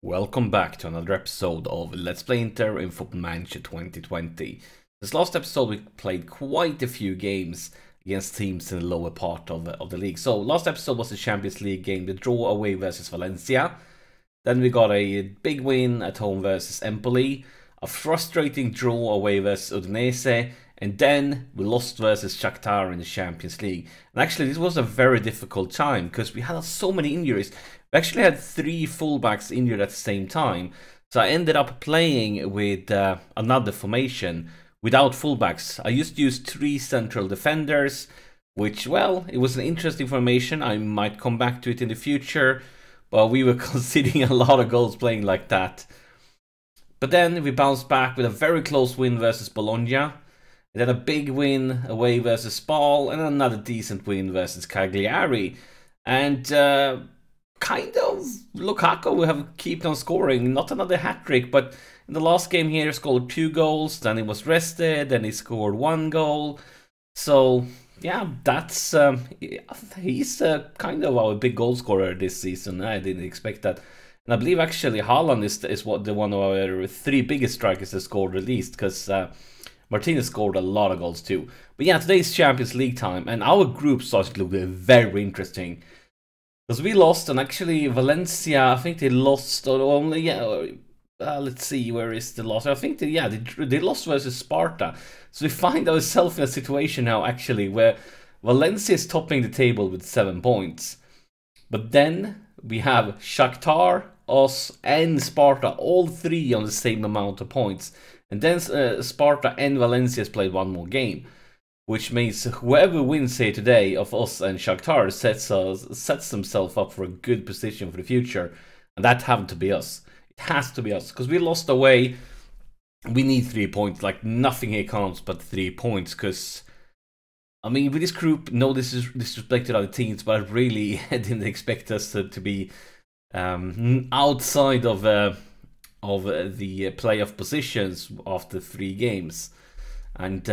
Welcome back to another episode of Let's Play Inter in Football Manager 2020. This last episode we played quite a few games against teams in the lower part of the league. So last episode was the Champions League game, the draw away versus Valencia. Then we got a big win at home versus Empoli, a frustrating draw away versus Udinese, and then we lost versus Shakhtar in the Champions League. And actually this was a very difficult time because we had so many injuries. We actually had 3 fullbacks injured at the same time. So I ended up playing with another formation without fullbacks. I just used 3 central defenders, which, well, it was an interesting formation. I might come back to it in the future, but we were conceding a lot of goals playing like that. But then we bounced back with a very close win versus Bologna, and then a big win away versus Spal, and another decent win versus Cagliari. And kind of Lukaku will have kept on scoring, not another hat-trick, but in the last game here he scored 2 goals, then he was rested, then he scored 1 goal. So yeah, that's he's kind of our big goal scorer this season. I didn't expect that. And I believe actually Haaland is one of our 3 biggest strikers that scored the least, because Martinez scored a lot of goals too. But yeah, today's Champions League time, and our group starts to look very interesting. Because we lost, and actually Valencia, I think they lost only, let's see, where is the loss? I think they lost versus Sparta. So we find ourselves in a situation now, actually, where Valencia is topping the table with 7 points. But then we have Shakhtar, us, and Sparta, all 3 on the same amount of points. And then Sparta and Valencia has played 1 more game, which means whoever wins here today of us and Shakhtar sets themselves up for a good position for the future. And that happened to be us. It has to be us, because we lost away. We need 3 points, like nothing here counts but 3 points, because I mean, with this group, no disrespect to other teams, but I really didn't expect us to be outside of the playoff positions after 3 games. And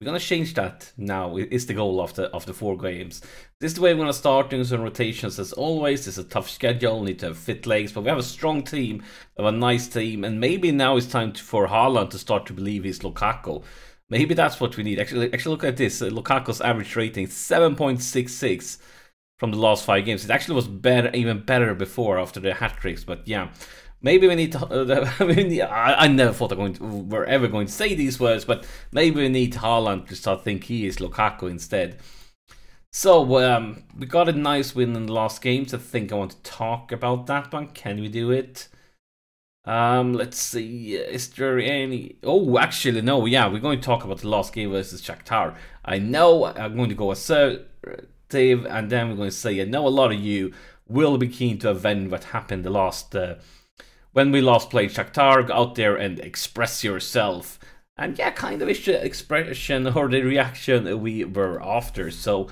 we're gonna change that now. It's the goal after 4 games. This is the way we're gonna start doing some rotations. As always, it's a tough schedule, need to have fit legs, but we have a strong team, we have a nice team, and maybe now it's time for Haaland to start to believe he's Lukaku. Maybe that's what we need. Actually look at this. Lukaku's average rating 7.66 from the last 5 games. It actually was better, even better before after the hat tricks. But yeah, maybe we need to. I never thought we're ever going to say these words, but maybe we need Haaland to start think he is Lukaku instead. So we got a nice win in the last games. I think I want to talk about that one. Can we do it? Let's see, is there any... Oh, actually, no, yeah, we're going to talk about the last game versus Shakhtar. I know I'm going to go assertive, and then we're going to say, I know a lot of you will be keen to avenge what happened the last... when we last played Shakhtar. Go out there and express yourself. And yeah, kind of is the expression or the reaction we were after. So,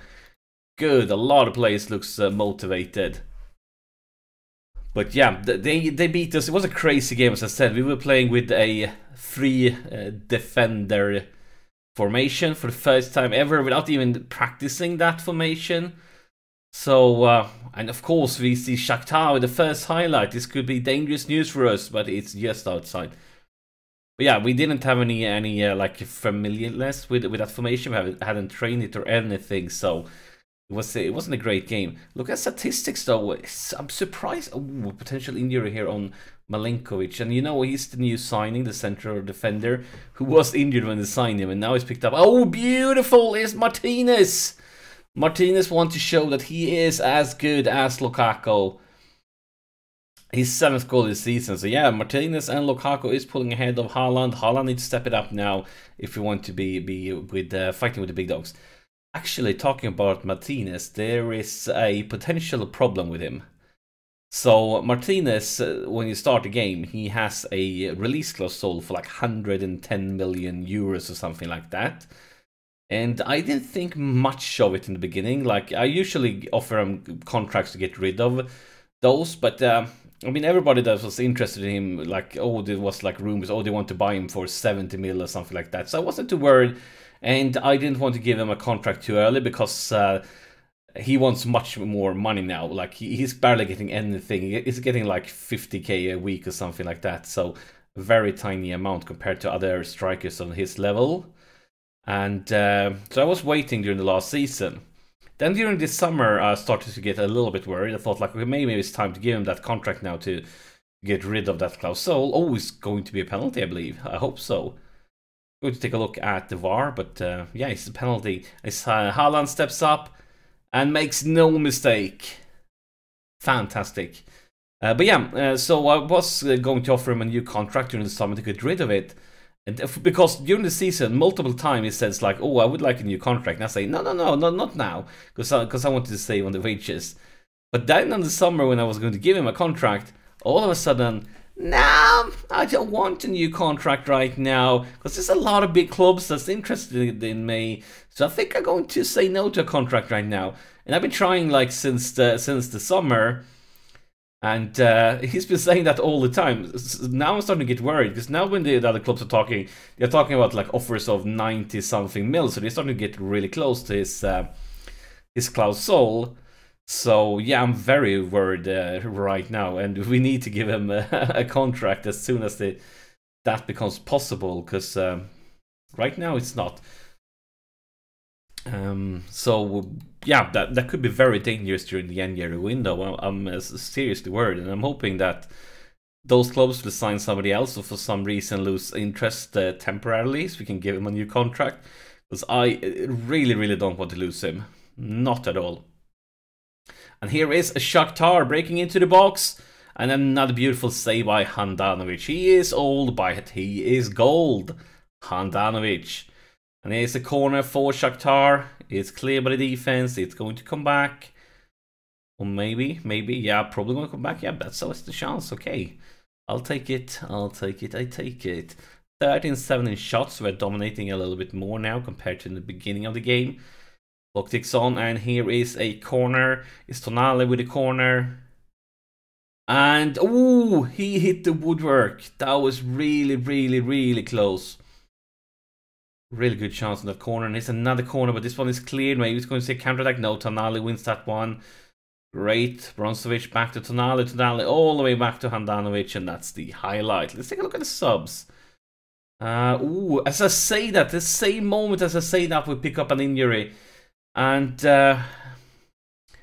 good, a lot of players looks motivated. But yeah, they beat us. It was a crazy game, as I said. We were playing with a 3 defender formation for the first time ever without even practicing that formation. So, and of course we see Shakhtar with the first highlight. This could be dangerous news for us, but it's just outside. But yeah, we didn't have any like familiarness with that formation. We hadn't trained it or anything, so... It wasn't a great game. Look at statistics though. I'm surprised. Oh, potential injury here on Malenkovic. And you know, he's the new signing, the central defender, who was injured when they signed him, and now he's picked up. Oh, beautiful is Martinez. Martinez wants to show that he is as good as Lukaku. His 7th goal this season. So yeah, Martinez and Lukaku is pulling ahead of Haaland. Haaland needs to step it up now if we want to be with fighting with the big dogs. Actually, talking about Martinez, there is a potential problem with him. So Martinez, when you start a game, he has a release clause sold for like 110 million euros or something like that. And I didn't think much of it in the beginning. Like, I usually offer him contracts to get rid of those, but I mean, everybody that was interested in him, like, oh, there was like rumors, oh, they want to buy him for 70 mil or something like that. So I wasn't too worried. And I didn't want to give him a contract too early because he wants much more money now. Like he's barely getting anything. He's getting like 50k a week or something like that. So a very tiny amount compared to other strikers on his level. And so I was waiting during the last season. Then during this summer, I started to get a little bit worried. I thought like, okay, maybe it's time to give him that contract now to get rid of that clause. So always going to be a penalty, I believe. I hope so. Going to take a look at the VAR, but yeah, it's a penalty. As Haaland steps up and makes no mistake. Fantastic. But yeah, so I was going to offer him a new contract during the summer to get rid of it. And because during the season, multiple times he says like, oh, I would like a new contract. And I say, no, not now. Because I wanted to save on the wages. But then in the summer when I was going to give him a contract, all of a sudden, nah, I don't want a new contract right now. Because there's a lot of big clubs that's interested in me. So I think I'm going to say no to a contract right now. And I've been trying like since the summer. And he's been saying that all the time. Now I'm starting to get worried, because now when the other clubs are talking, they're talking about like offers of 90-something mil, so they're starting to get really close to his clause soul. So yeah, I'm very worried right now, and we need to give him a contract as soon as that becomes possible, because right now it's not. So yeah, that could be very dangerous during the end year window. I'm seriously worried, and I'm hoping that those clubs will sign somebody else, or for some reason lose interest temporarily, so we can give him a new contract. Because I really don't want to lose him, not at all. And here is a Shakhtar breaking into the box, and another beautiful save by Handanovic. He is old, but he is gold. Handanovic. And here's a corner for Shakhtar. It's clear by the defense. It's going to come back. Or maybe, yeah, probably going to come back. Yeah, that's always the chance. Okay, I'll take it. I take it. 13-7 in shots. We're dominating a little bit more now compared to in the beginning of the game. Clock ticks on, and here is a corner. It's Tonali with the corner. And, ooh, he hit the woodwork. That was really close. Really good chance in that corner, and it's another corner, but this one is cleared. Maybe it's going to say counter-attack. No, Tonali wins that one. Great. Bronzovic back to Tonali. Tonali all the way back to Handanovic, and that's the highlight. Let's take a look at the subs. Ooh, as I say that, the same moment as I say that, we pick up an injury. And,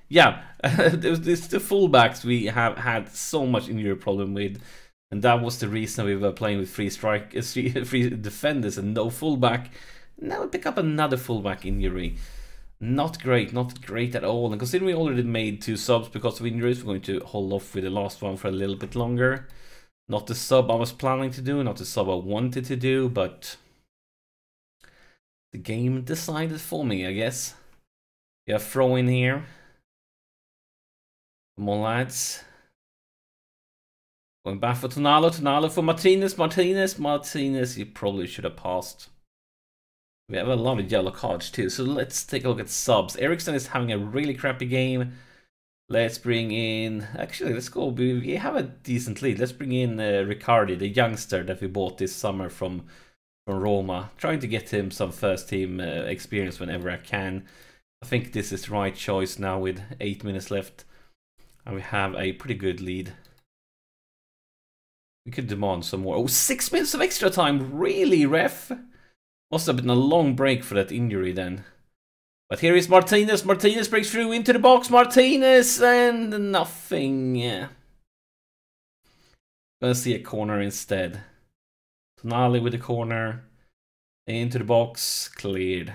yeah, it's the fullbacks we have had so much injury problem with. And that was the reason we were playing with three defenders and no fullback. Now we pick up another fullback injury. Not great at all. And considering we already made 2 subs because of injuries, we're going to hold off with the last one for a little bit longer. Not the sub I was planning to do, not the sub I wanted to do, but the game decided for me, I guess. Yeah, throw in here. Come on, lads. Going back for Tonali for Martinez, you probably should have passed. We have a lot of yellow cards too, so let's take a look at subs. Eriksson is having a really crappy game. Let's bring in, actually let's go, we have a decent lead. Let's bring in Riccardi, the youngster that we bought this summer from Roma. Trying to get him some first team experience whenever I can. I think this is the right choice now with 8 minutes left. And we have a pretty good lead. We could demand some more. Oh, 6 minutes of extra time. Really, ref? Must have been a long break for that injury then. But here is Martinez. Martinez breaks through into the box. Martinez and nothing. Gonna see a corner instead. Tonali with the corner. Into the box. Cleared.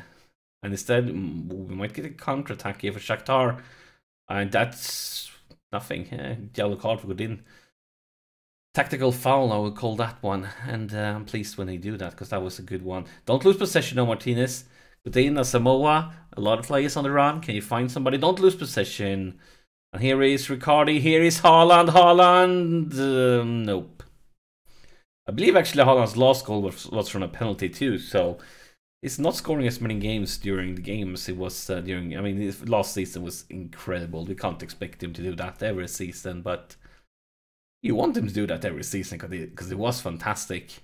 And instead, we might get a counter-attack here for Shakhtar. And that's nothing. Yellow card for Godin. Tactical foul, I would call that one. And I'm pleased when they do that, because that was a good one. Don't lose possession now, Martinez. Godin, Samoa, a lot of players on the run. Can you find somebody? Don't lose possession. And here is Riccardi. Here is Haaland. Nope. I believe actually Haaland's last goal was from a penalty too. So he's not scoring as many games during the games it was during. I mean, his last season was incredible. We can't expect him to do that every season, but you want him to do that every season because it was fantastic.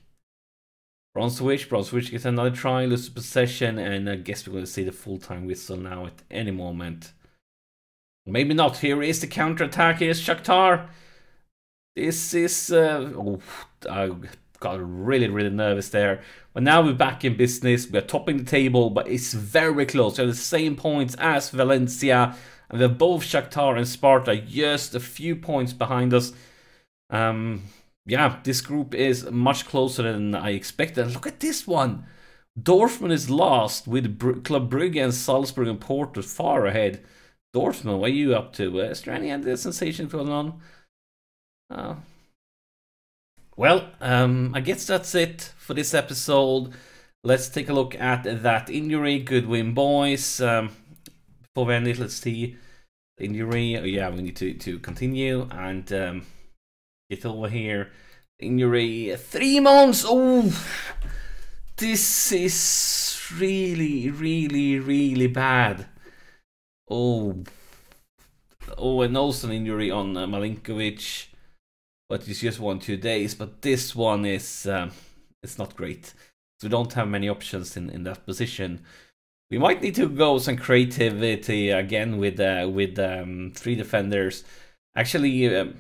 Bronzovic gets another try, loses possession, and I guess we're going to see the full-time whistle now at any moment. Maybe not. Here is the counter-attack. Here's Shakhtar. This is... I got really nervous there. But now we're back in business. We're topping the table, but it's very close. We have the same points as Valencia. And they're both Shakhtar and Sparta just a few points behind us. Yeah, this group is much closer than I expected. Look at this one. Dortmund is last with Club Brugge and Salzburg and Porto far ahead. Dortmund, what are you up to? Is there any other sensation going on? Well, I guess that's it for this episode. Let's take a look at that injury. Good win, boys. Before we end it, let's see the injury. Oh, yeah, we need to continue and get over here. Injury, 3 months. Oh, this is really bad. Oh, and also an injury on Malinkovic. But it's just 1-2 days. But this one is it's not great. So we don't have many options in that position. We might need to go some creativity again with 3 defenders. Actually,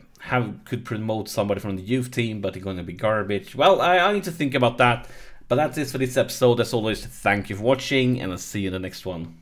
could promote somebody from the youth team, but it's going to be garbage. Well, I need to think about that. But that's it for this episode. As always, thank you for watching, and I'll see you in the next one.